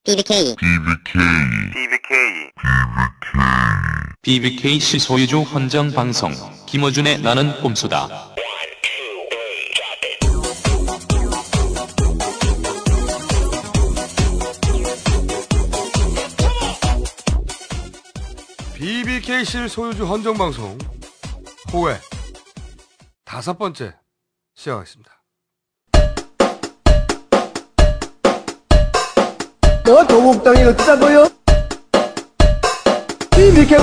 BBK BBKC 소유주 헌정 방송 김어준의 나는 꼼수다. BBKC 소유주 헌정 방송 호회 5번째 시작하겠습니다. 너 동욱당이 어쩌자고요? BBK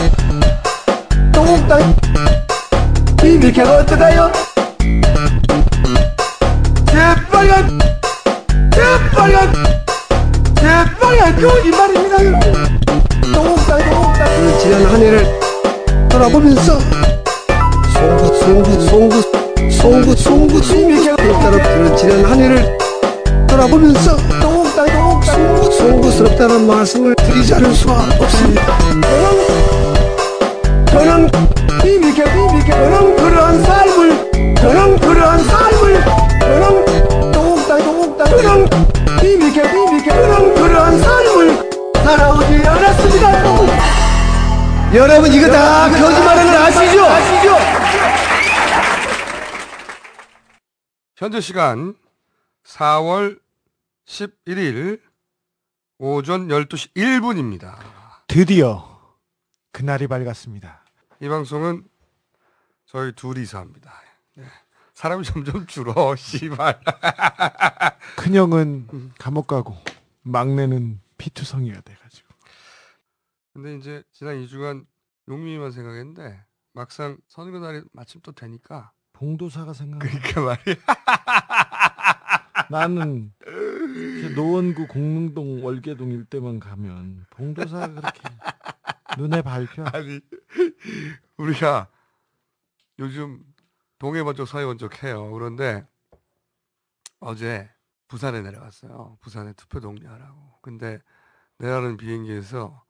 동욱당 BBK가 어쩌다요? 새빨간 거짓말입니다. 동욱당 지난 한 해를 돌아보면서 송구 BBK가 따라 부른 지난 한 해를 돌아보면서 송구스럽다는 말씀을 드리지 않을 수가 없습니다. 저는 그러한 삶을 그러한 삶을 살아오지 않았습니다. 여러분 이거 다 거짓말하는 걸 아시죠? 현재 시간 4월 11일 오전 12시 1분입니다. 드디어 그날이 밝았습니다. 이 방송은 저희 둘이서 합니다. 네. 사람이 점점 줄어. 씨발. 큰형은 감옥 가고 막내는 피투성이가 돼가지고. 근데 이제 지난 2주간 용민이만 생각했는데 막상 선거날이 마침 또 되니까 봉도사가 생각나. 그러니까 말이야. 나는 노원구 공릉동 월계동 일대만 가면 봉도사가 그렇게 눈에 밟혀. 아니 우리가 요즘 동해 번쩍 서해 번쩍 해요. 그런데 어제 부산에 내려갔어요. 부산에 투표 동료하라고. 근데 내려가는 비행기에서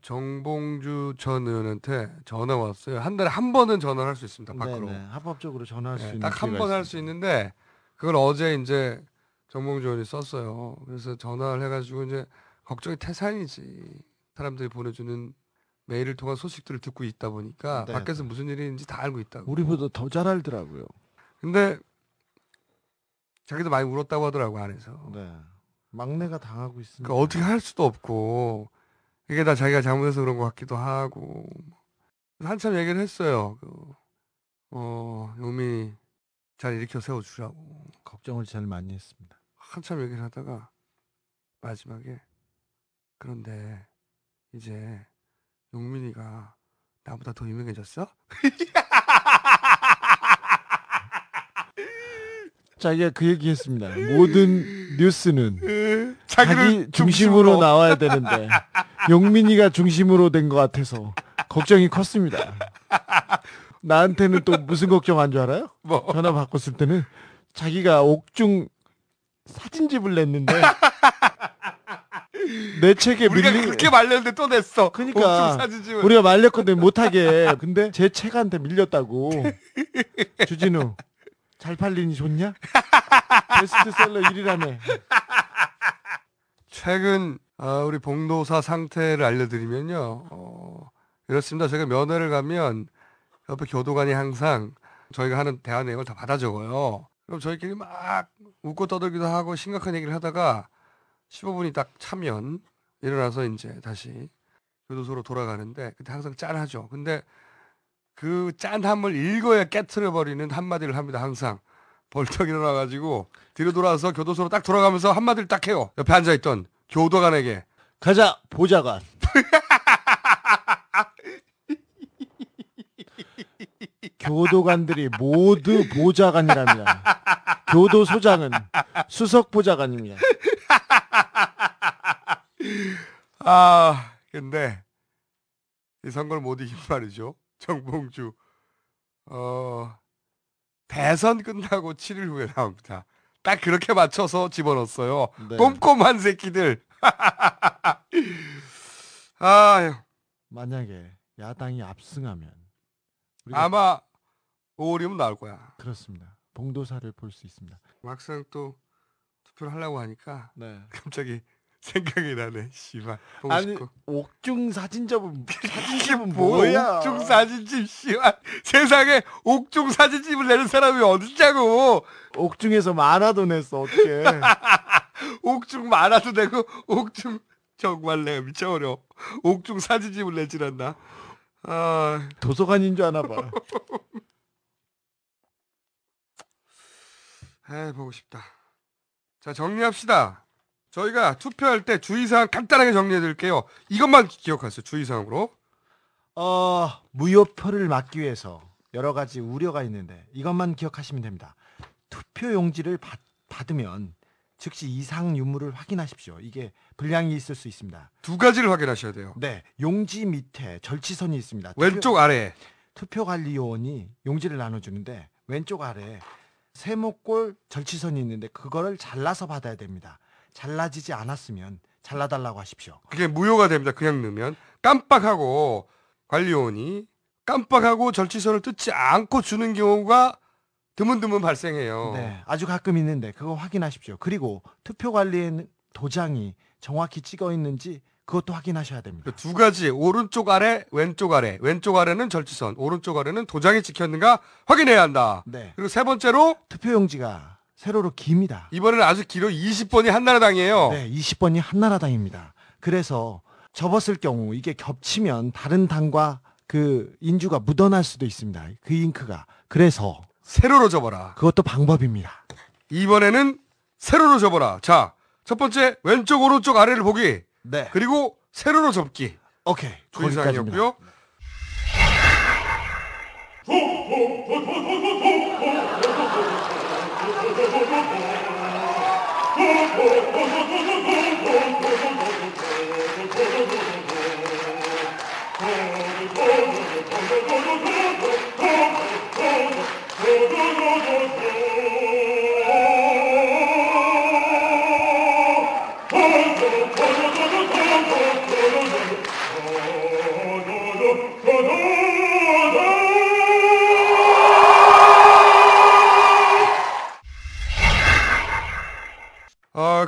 정봉주 전 의원한테 전화 왔어요. 한 달에 한 번은 전화를 할 수 있습니다. 밖으로. 네네, 합법적으로 전화할 수 있는 딱 한 번 할 수 있는데 그걸 어제 이제 정봉주 의원이 썼어요. 그래서 전화를 해가지고 이제 걱정이 태산이지. 사람들이 보내주는 메일을 통한 소식들을 듣고 있다 보니까 네. 밖에서 무슨 일인지 다 알고 있다고. 우리보다 더 잘 알더라고요. 근데 자기도 많이 울었다고 하더라고 안에서. 네. 막내가 당하고 있으니까. 그러니까 어떻게 할 수도 없고 이게 다 자기가 잘못해서 그런 것 같기도 하고. 한참 얘기를 했어요. 용민이 잘 일으켜 세워주라고. 걱정을 제일 많이 했습니다. 한참 얘기를 하다가 마지막에 그런데 이제 용민이가 나보다 더 유명해졌어? 자기가 그 얘기했습니다. 모든 뉴스는 자기 중심으로 중심으로. 나와야 되는데 용민이가 중심으로 된 것 같아서 걱정이 컸습니다. 나한테는 또 무슨 걱정한 줄 알아요? 뭐? 전화 바꿨을 때는 자기가 옥중 사진집을 냈는데 내 책에 우리가 그렇게 말렸는데 또 냈어. 그러니까 사진집을. 우리가 말렸거든 못하게. 근데 제 책한테 밀렸다고. 주진우 잘 팔리니 좋냐? 베스트셀러 1위라며. 최근 우리 봉도사 상태를 알려드리면요. 이렇습니다. 저희가 면회를 가면 옆에 교도관이 항상 저희가 하는 대화 내용을 다 받아 적어요. 그럼 저희끼리 막 웃고 떠들기도 하고 심각한 얘기를 하다가 15분이 딱 차면 일어나서 이제 다시 교도소로 돌아가는데 그때 항상 짠하죠. 근데 그 짠함을 읽어야 깨트려버리는 한마디를 합니다. 항상 벌떡 일어나가지고 뒤로 돌아와서 교도소로 딱 돌아가면서 한마디를 딱 해요. 옆에 앉아있던 교도관에게 가자 보좌관. 교도관들이 모두 보좌관이랍니다. 교도소장은 수석 보좌관입니다. 근데 이 선거를 못 이긴 말이죠. 정봉주 대선 끝나고 7일 후에 나옵니다. 딱 그렇게 맞춰서 집어넣었어요. 네. 꼼꼼한 새끼들. 만약에 야당이 압승하면 아마 5월이면 나올 거야. 그렇습니다. 봉도사를 볼 수 있습니다. 막상 또 투표를 하려고 하니까 네. 갑자기 생각이 나네. 씨발. 보고 아니 싶고. 옥중 사진첩은 이게 사진집은 뭐야? 뭐야? 옥중 사진집 씨발. 세상에 옥중 사진집을 내는 사람이 어딨냐고. 옥중에서 만화도 냈어 어떻게? 옥중 만화도 되고 옥중 정말 내가 미쳐버려. 옥중 사진집을 내질 않나. 아, 도서관인 줄 아나 봐. 보고 싶다. 자, 정리합시다. 저희가 투표할 때 주의사항 간단하게 정리해 드릴게요. 이것만 기억하세요. 주의사항으로. 무효표를 막기 위해서 여러 가지 우려가 있는데 이것만 기억하시면 됩니다. 투표 용지를 받으면 즉시 이상 유무를 확인하십시오. 이게 불량이 있을 수 있습니다. 두 가지를 확인하셔야 돼요. 네, 용지 밑에 절치선이 있습니다. 왼쪽 아래. 투표관리요원이 용지를 나눠주는데 왼쪽 아래 세모꼴 절치선이 있는데 그거를 잘라서 받아야 됩니다. 잘라지지 않았으면 잘라달라고 하십시오. 그게 무효가 됩니다. 그냥 넣으면. 깜빡하고 관리요원이 깜빡하고 절치선을 뜯지 않고 주는 경우가 드문드문 발생해요. 네, 아주 가끔 있는데 그거 확인하십시오. 그리고 투표관리에는 도장이 정확히 찍어 있는지 그것도 확인하셔야 됩니다. 두 가지, 오른쪽 아래, 왼쪽 아래. 왼쪽 아래는 절치선, 오른쪽 아래는 도장이 찍혔는가 확인해야 한다. 네, 그리고 세 번째로 투표용지가 세로로 깁니다. 이번에는 아주 길어. 20번이 한나라당이에요. 네, 20번이 한나라당입니다. 그래서 접었을 경우 이게 겹치면 다른 당과 그 인주가 묻어날 수도 있습니다. 그 잉크가. 그래서 세로로 접어라. 그것도 방법입니다. 이번에는 세로로 접어라. 자, 첫 번째 왼쪽 오른쪽 아래를 보기. 네, 그리고 세로로 접기. 오케이. 거기까지입니다. 주의사항이었고요.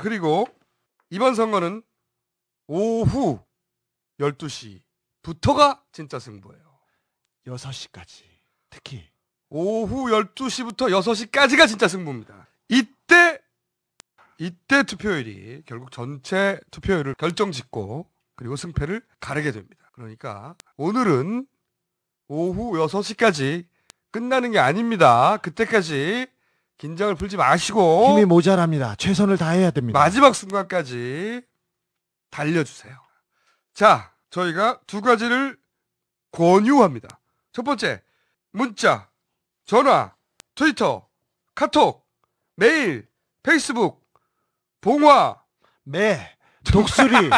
그리고 이번 선거는 오후 12시부터가 진짜 승부예요. 6시까지. 특히 오후 12시부터 6시까지가 진짜 승부입니다. 이때 투표율이 결국 전체 투표율을 결정짓고 그리고 승패를 가르게 됩니다. 그러니까 오늘은 오후 6시까지 끝나는 게 아닙니다. 그때까지 긴장을 풀지 마시고 힘이 모자랍니다. 최선을 다해야 됩니다. 마지막 순간까지 달려주세요. 자, 저희가 두 가지를 권유합니다. 첫 번째, 문자, 전화, 트위터, 카톡, 메일, 페이스북, 봉화, 네, 독수리,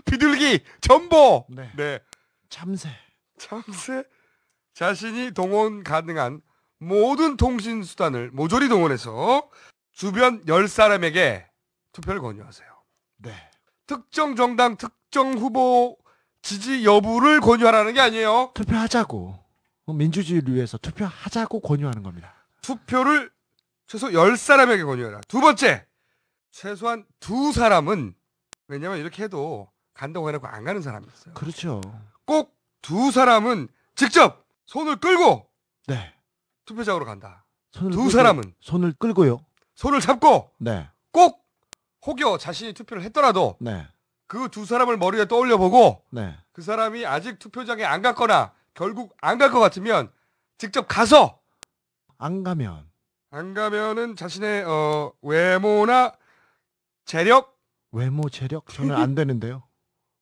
비둘기, 전보, 네. 참새. 자신이 동원 가능한 모든 통신수단을 모조리 동원해서 주변 10사람에게 투표를 권유하세요. 네. 특정 정당, 특정 후보 지지 여부를 권유하라는 게 아니에요. 투표하자고. 민주주의를 위해서 투표하자고 권유하는 겁니다. 투표를 최소 10사람에게 권유해라. 두 번째, 최소한 2사람은, 왜냐면 이렇게 해도 간다고 해놓고 안 가는 사람이 있어요. 그렇죠. 꼭 2사람은 직접 손을 끌고 네. 투표장으로 간다. 손을 2사람은 손을 끌고요. 손을 잡고 네. 꼭 혹여 자신이 투표를 했더라도 네. 그 2사람을 머리에 떠올려 보고 네. 그 사람이 아직 투표장에 안 갔거나 결국 안 갈 것 같으면 직접 가서, 안 가면은 자신의 외모나 재력 외모 재력 저는 안 되는데요.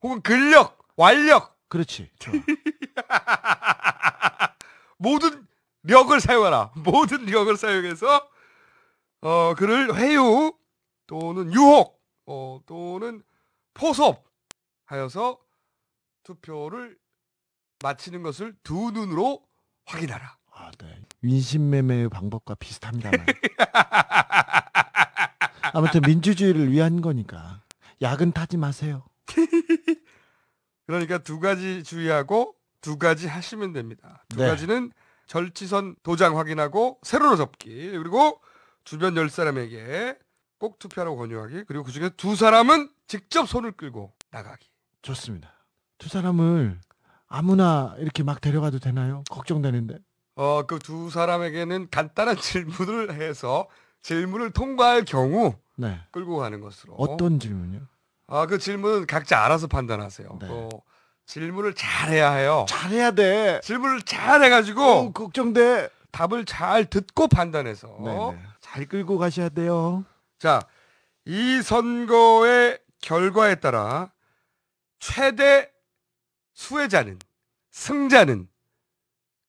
혹은 근력, 완력 그렇지. 좋아. 모든 력을 사용하라. 모든 력을 사용해서 그를 회유 또는 유혹 또는 포섭하여서 투표를 마치는 것을 두 눈으로 확인하라. 아, 네. 인신매매의 방법과 비슷합니다만. 아무튼 민주주의를 위한 거니까 야근 타지 마세요. 그러니까 두 가지 주의하고 두 가지 하시면 됩니다. 두 네. 가지는 절치선 도장 확인하고 세로로 접기, 그리고 주변 10사람에게 꼭 투표하라고 권유하기, 그리고 그중에 2사람은 직접 손을 끌고 나가기. 좋습니다. 두 사람을 아무나 이렇게 막 데려가도 되나요? 걱정되는데. 그 두 사람에게는 간단한 질문을 해서 질문을 통과할 경우 네. 끌고 가는 것으로. 어떤 질문이요? 그 질문은 각자 알아서 판단하세요. 네. 질문을 잘해야 해요. 잘해야 돼. 질문을 잘 해가지고 걱정돼. 답을 잘 듣고 판단해서 네네. 잘 끌고 가셔야 돼요. 자, 이 선거의 결과에 따라 최대 수혜자는 승자는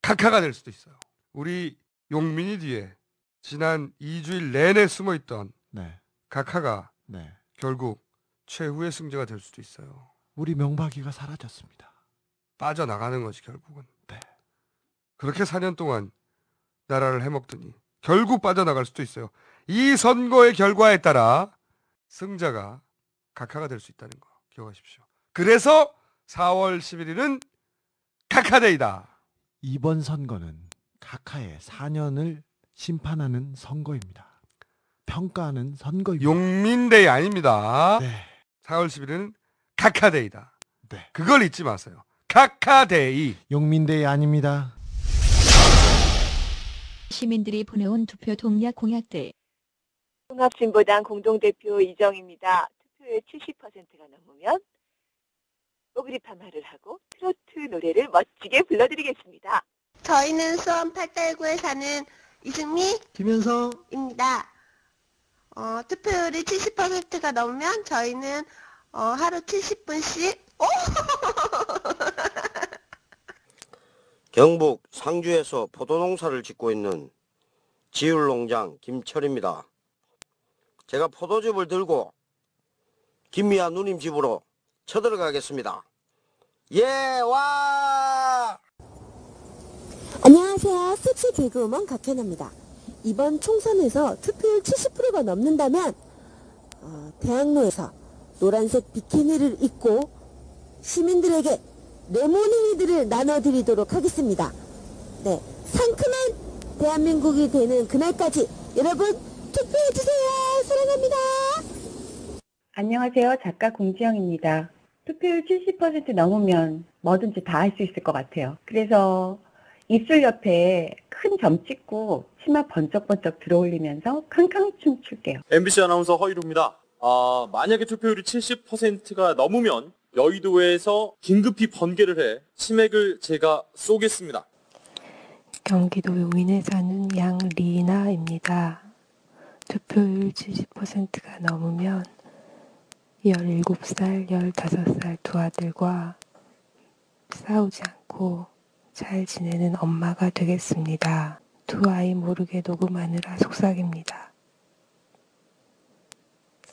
각하가 될 수도 있어요. 우리 용민이 뒤에 지난 2주일 내내 숨어있던 네. 각하가 네. 결국 최후의 승자가 될 수도 있어요. 우리 명박이가 사라졌습니다. 빠져나가는 것이 결국은. 네. 그렇게 4년 동안 나라를 해먹더니 결국 빠져나갈 수도 있어요. 이 선거의 결과에 따라 승자가 각하가 될 수 있다는 거 기억하십시오. 그래서 4월 11일은 각하데이다. 이번 선거는 각하의 4년을 심판하는 선거입니다. 평가하는 선거입니다. 용민데이 아닙니다. 네. 4월 11일은 각하데이다. 네. 그걸 잊지 마세요. 각하데이. 용민대회 아닙니다. 시민들이 보내온 투표 동약 공약들. 통합진보당 공동대표 이정입니다. 투표율 70%가 넘으면 뽀글이 파마를 하고 트로트 노래를 멋지게 불러드리겠습니다. 저희는 수원 8달구에 사는 이승미, 김현성입니다. 투표율이 70%가 넘으면 저희는 하루 70분씩 경북 상주에서 포도농사를 짓고 있는 지율농장 김철입니다. 제가 포도즙을 들고 김미아 누님 집으로 쳐들어가겠습니다. 예, 와! 안녕하세요. 섹시 개그우먼 각현아입니다. 이번 총선에서 투표율 70%가 넘는다면 대학로에서 노란색 비키니를 입고 시민들에게 레모네이드를 나눠드리도록 하겠습니다. 네, 상큼한 대한민국이 되는 그날까지 여러분 투표해주세요. 사랑합니다. 안녕하세요. 작가 공지영입니다. 투표율 70% 넘으면 뭐든지 다 할 수 있을 것 같아요. 그래서 입술 옆에 큰 점 찍고 치마 번쩍번쩍 들어올리면서 캉캉춤 출게요. MBC 아나운서 허이루입니다. 만약에 투표율이 70%가 넘으면 여의도에서 긴급히 번개를 해 치맥을 제가 쏘겠습니다. 경기도 용인에 사는 양리나입니다. 투표율 70%가 넘으면 17살, 15살 두 아들과 싸우지 않고 잘 지내는 엄마가 되겠습니다. 두 아이 모르게 녹음하느라 속삭입니다.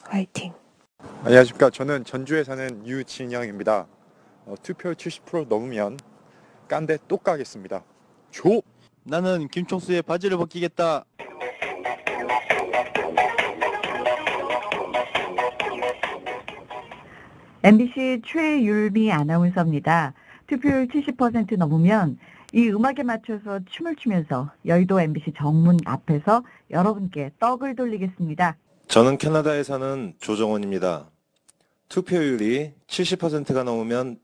화이팅! 안녕하십니까. 저는 전주에 사는 유진영입니다. 투표율 70% 넘으면 깐데 또 까겠습니다. 조! 나는 김총수의 바지를 벗기겠다. MBC 최율미 아나운서입니다. 투표율 70% 넘으면 이 음악에 맞춰서 춤을 추면서 여의도 MBC 정문 앞에서 여러분께 떡을 돌리겠습니다. 저는 캐나다에 사는 조정원입니다. 투표율이 70%가 넘으면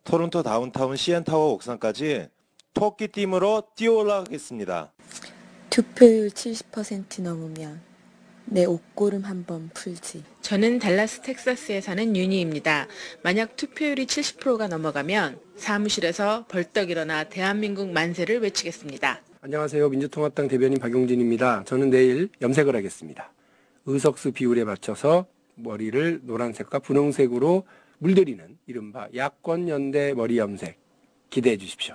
토론토 다운타운 CN타워 옥상까지 토끼띠으로 뛰어 올라가겠습니다. 투표율 70% 넘으면 내 옷고름 한번 풀지. 저는 달라스 텍사스에 사는 윤희입니다. 만약 투표율이 70%가 넘어가면 사무실에서 벌떡 일어나 대한민국 만세를 외치겠습니다. 안녕하세요. 민주통합당 대변인 박용진입니다. 저는 내일 염색을 하겠습니다. 의석수 비율에 맞춰서 머리를 노란색과 분홍색으로 물들이는 이른바 야권연대 머리 염색 기대해 주십시오.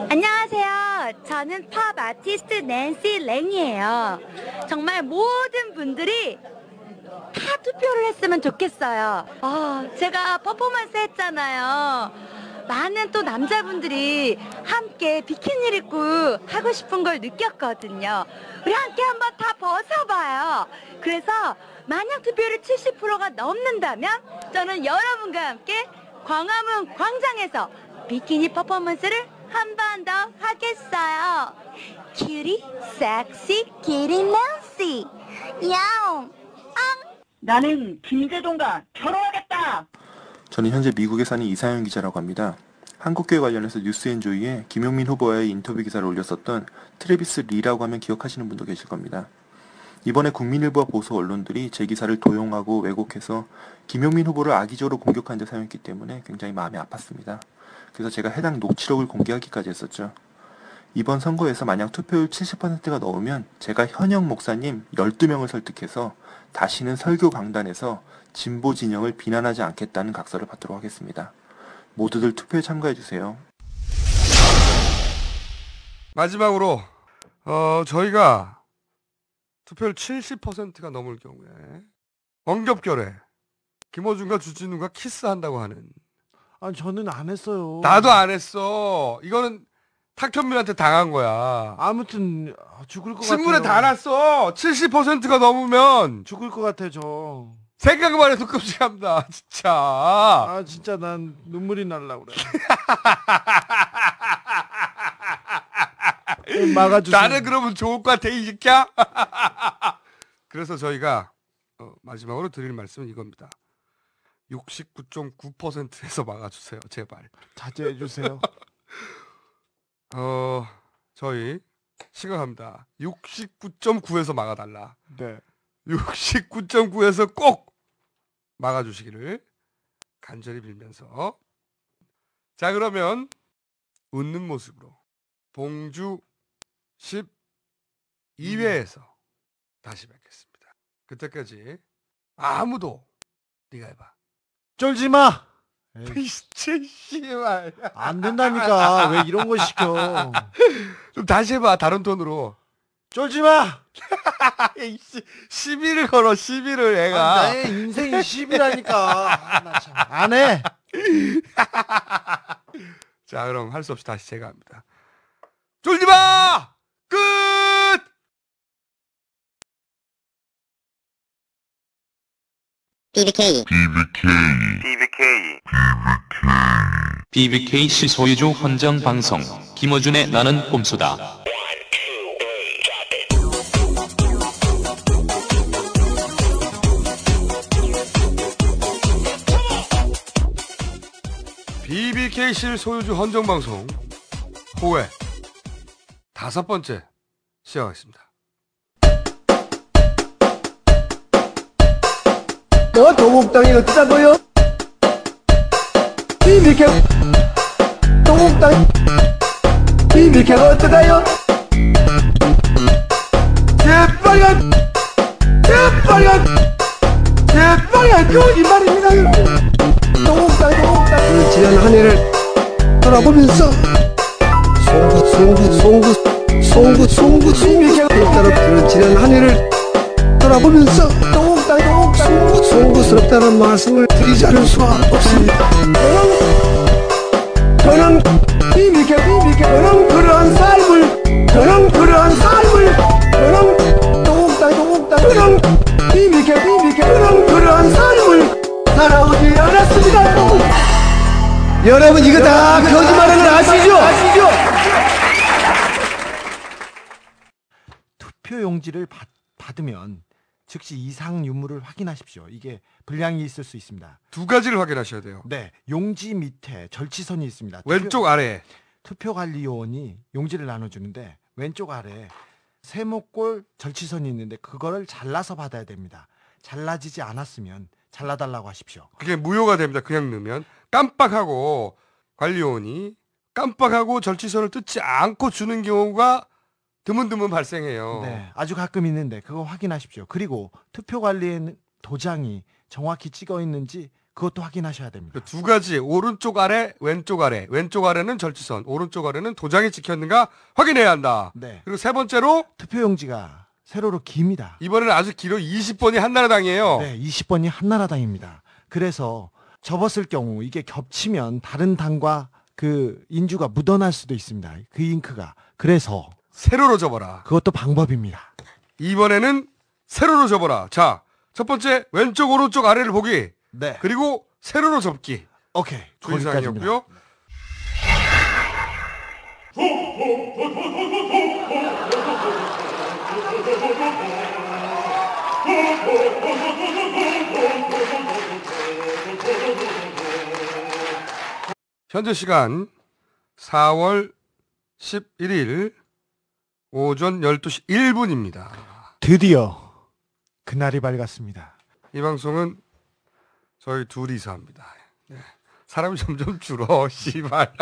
안녕하세요. 저는 팝 아티스트 낸시 랭이에요. 정말 모든 분들이 다 투표를 했으면 좋겠어요. 제가 퍼포먼스 했잖아요. 많은 또 남자분들이 함께 비키니를 입고 하고 싶은 걸 느꼈거든요. 우리 함께 한번 다 벗어봐요. 그래서 만약 투표율이 70%가 넘는다면 저는 여러분과 함께 광화문 광장에서 비키니 퍼포먼스를 한 번 더 하겠어요. 큐리, 섹시, 키리 낸시, 야옹, 앙. 나는 김재동과 결혼하겠다. 저는 현재 미국에 사는 이상현 기자라고 합니다. 한국교회 관련해서 뉴스엔조이에 김용민 후보와의 인터뷰 기사를 올렸었던 트래비스 리라고 하면 기억하시는 분도 계실 겁니다. 이번에 국민일보와 보수 언론들이 제 기사를 도용하고 왜곡해서 김용민 후보를 악의적으로 공격한 데 사용했기 때문에 굉장히 마음이 아팠습니다. 그래서 제가 해당 녹취록을 공개하기까지 했었죠. 이번 선거에서 만약 투표율 70%가 넘으면 제가 현역 목사님 12명을 설득해서 다시는 설교 강단에서 진보 진영을 비난하지 않겠다는 각서를 받도록 하겠습니다. 모두들 투표에 참가해주세요. 마지막으로 저희가 투표율 70%가 넘을 경우에 원겹결에 김어준과 주진우가 키스한다고 하는. 아니 저는 안 했어요. 나도 안 했어. 이거는 탁현민한테 당한 거야. 아무튼 죽을 것 같아요. 신문에 다 났어. 70%가 넘으면 죽을 것 같아 저. 생각만 해도 끔찍합니다. 진짜. 아 진짜 난 눈물이 날라 그래. 막아주세요. 나는 그러면 좋을 것 같아 이 새끼야. 그래서 저희가 마지막으로 드릴 말씀은 이겁니다. 69.9%에서 막아주세요. 제발. 자제해 주세요. 저희 시각합니다. 69.9에서 막아달라. 네. 69.9에서 꼭 막아주시기를 간절히 빌면서. 자, 그러면 웃는 모습으로 봉주 12회에서 다시 뵙겠습니다. 그때까지 아무도 네가 해봐. 쫄지 마. 진짜 씨발. 안 된다니까. 왜 이런 거 시켜. 좀 다시 해봐. 다른 톤으로. 쫄지 마. 12를 걸어. 12를 애가. 나의 인생이 10이라니까. 나 참 안 해. 자, 그럼 할 수 없이 다시 제가 합니다. 쫄지 마. 끝. BBK 실소유주 헌정방송 김어준의 나는 꼼수다. BBK 실소유주 헌정방송 호회 5번째 시작하겠습니다. 너 동욱당이 어쩌다고요? BBK 동욱당 BBK가 어떠다요? 새빨간 거짓말입니다. 동욱당 지난 한 해를 돌아보면서 송구 BBK가 지난 한 해를 돌아보면서 송구스럽다는 말씀을 드리지 않을 수가 없습니다. 저는 BBK 저는 그러한 삶을 저는 동욱당 저는 BBK 저는 그러한 삶을 살아오지 않았습니다. 여러분 이거 다 거짓말하는 걸 아시죠? 투표 용지를 받으면 즉시 이상 유무를 확인하십시오. 이게 불량이 있을 수 있습니다. 두 가지를 확인하셔야 돼요. 네, 용지 밑에 절취선이 있습니다. 왼쪽 아래 투표관리요원이 용지를 나눠주는데 왼쪽 아래 세모꼴 절취선이 있는데 그거를 잘라서 받아야 됩니다. 잘라지지 않았으면 잘라달라고 하십시오. 그게 무효가 됩니다. 그냥 넣으면. 깜빡하고 관리요원이 깜빡하고 절취선을 뜯지 않고 주는 경우가 드문드문 발생해요. 네, 아주 가끔 있는데 그거 확인하십시오. 그리고 투표관리에는 도장이 정확히 찍어 있는지 그것도 확인하셔야 됩니다. 두 가지, 오른쪽 아래, 왼쪽 아래. 왼쪽 아래는 절취선, 오른쪽 아래는 도장이 찍혔는가 확인해야 한다. 네. 그리고 세 번째로 투표용지가 세로로 깁니다. 이번에는 아주 길어. 20번이 한나라당이에요. 네, 20번이 한나라당입니다. 그래서 접었을 경우 이게 겹치면 다른 당과 그 인주가 묻어날 수도 있습니다. 그 잉크가. 그래서 세로로 접어라. 그것도 방법입니다. 이번에는 세로로 접어라. 자, 첫 번째 왼쪽 오른쪽 아래를 보기. 네. 그리고 세로로 접기. 오케이. 거기까지였고요. 현재 시간 4월 11일 오전 12시 1분입니다. 드디어 그날이 밝았습니다. 이 방송은 저희 둘이서 합니다. 네. 사람이 점점 줄어, 씨발.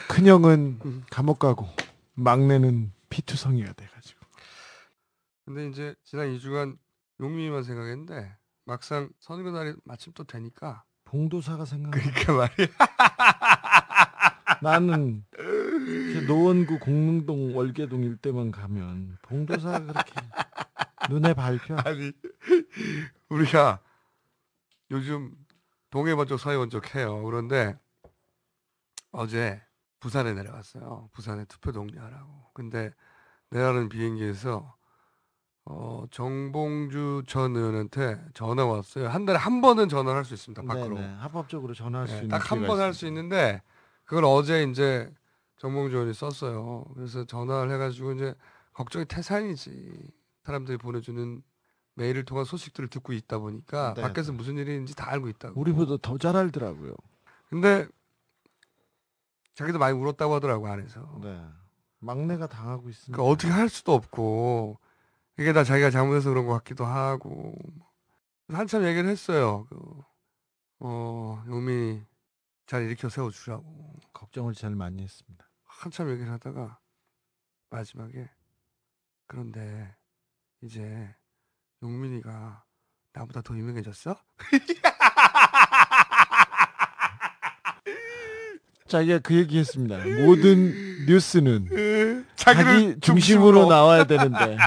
큰형은 감옥 가고 막내는 피투성이가 돼가지고. 근데 이제 지난 2주간 용민이만 생각했는데 막상 선거 날이 마침 또 되니까 봉도사가 생각나. 그러니까 말이야. 나는 노원구 공릉동 월계동 일대만 가면 봉도사가 그렇게 눈에 밟혀. 아니 우리가 요즘 동해 번쩍 서해 번쩍 해요. 그런데 어제 부산에 내려갔어요. 부산에 투표 동료하라고. 근데 내려가는 비행기에서 정봉주 전 의원한테 전화 왔어요. 한 달에 한 번은 전화를 할 수 있습니다. 밖으로. 네네, 합법적으로 전화할 수 있는 딱 한 번 할 수 있는데 그걸 어제 이제 정봉주 의원이 썼어요. 그래서 전화를 해가지고 이제 걱정이 태산이지. 사람들이 보내주는 메일을 통한 소식들을 듣고 있다 보니까 네. 밖에서 무슨 일이 있는지 다 알고 있다고. 우리보다 더 잘 알더라고요. 근데 자기도 많이 울었다고 하더라고 안에서. 네. 막내가 당하고 있으니까. 그러니까 어떻게 할 수도 없고 이게 다 자기가 잘못해서 그런 것 같기도 하고. 한참 얘기를 했어요. 용민이 잘 일으켜 세워주라고. 걱정을 제일 많이 했습니다. 한참 얘기를 하다가 마지막에 그런데 이제 용민이가 나보다 더 유명해졌어? 자기가 그 얘기했습니다. 모든 뉴스는 자기 자기를 중심으로 나와야 되는데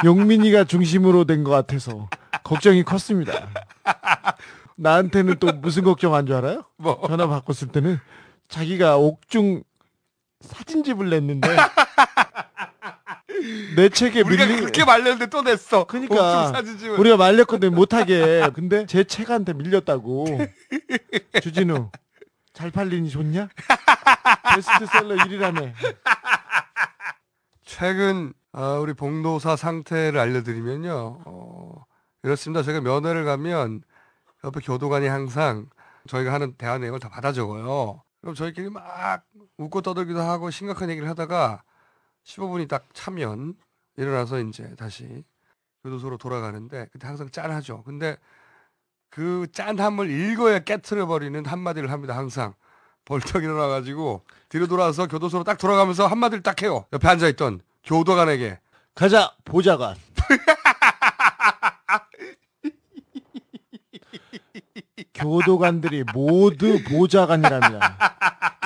용민이가 중심으로 된 것 같아서 걱정이 컸습니다. 나한테는 또 무슨 걱정한 줄 알아요? 뭐? 전화 바꿨을 때는 자기가 옥중 사진집을 냈는데 내 책에 우리가 그렇게 말렸는데 또 냈어. 그러니까 사진집을. 우리가 말렸거든 못하게. 근데 제 책한테 밀렸다고. 주진우 잘 팔리니 좋냐? 베스트셀러 1위라며. 최근 우리 봉도사 상태를 알려드리면요. 이렇습니다. 저희가 면회를 가면 옆에 교도관이 항상 저희가 하는 대화 내용을 다 받아 적어요. 그럼 저희끼리 막 웃고 떠들기도 하고 심각한 얘기를 하다가 15분이 딱 차면 일어나서 이제 다시 교도소로 돌아가는데 그때 항상 짠하죠. 근데 그 짠함을 읽어야 깨트려버리는 한마디를 합니다. 항상 벌떡 일어나가지고 뒤로 돌아서 교도소로 딱 돌아가면서 한마디를 딱 해요. 옆에 앉아있던 교도관에게 가자 보좌관. 교도관들이 모두 보좌관이랍니다.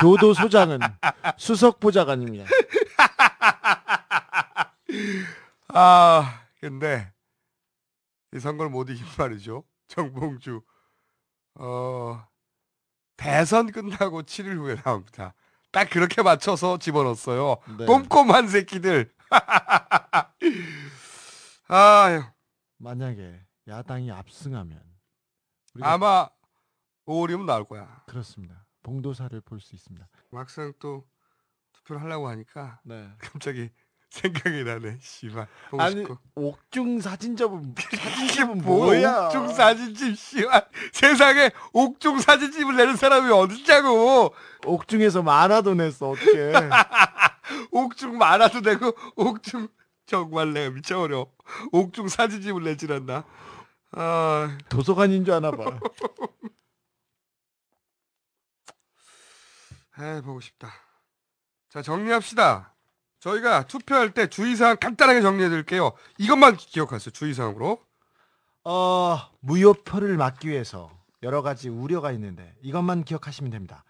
교도소장은 수석 보좌관입니다. 근데 이 선거를 못 이긴 말이죠. 정봉주 대선 끝나고 7일 후에 나옵니다. 딱 그렇게 맞춰서 집어넣었어요. 네. 꼼꼼한 새끼들. 만약에 야당이 압승하면 아마 5월이면 나올 거야. 그렇습니다. 봉도사를 볼 수 있습니다. 막상 또 투표를 하려고 하니까 네. 갑자기 생각이 나네. 씨발. 보고 아니 싶고. 옥중 사진집은 뭐야? 옥중 사진집 씨발. 세상에 옥중 사진집을 내는 사람이 어딨냐고. 옥중에서 만화도 냈어. 어떡해. 옥중 만화도 내고 옥중 정말 내가 미쳐버려. 옥중 사진집을 내질 않나. 도서관인 줄 아나 봐. 보고 싶다. 자, 정리합시다. 저희가 투표할 때 주의사항 간단하게 정리해 드릴게요. 이것만 기억하세요. 주의사항으로. 무효표를 막기 위해서 여러 가지 우려가 있는데 이것만 기억하시면 됩니다.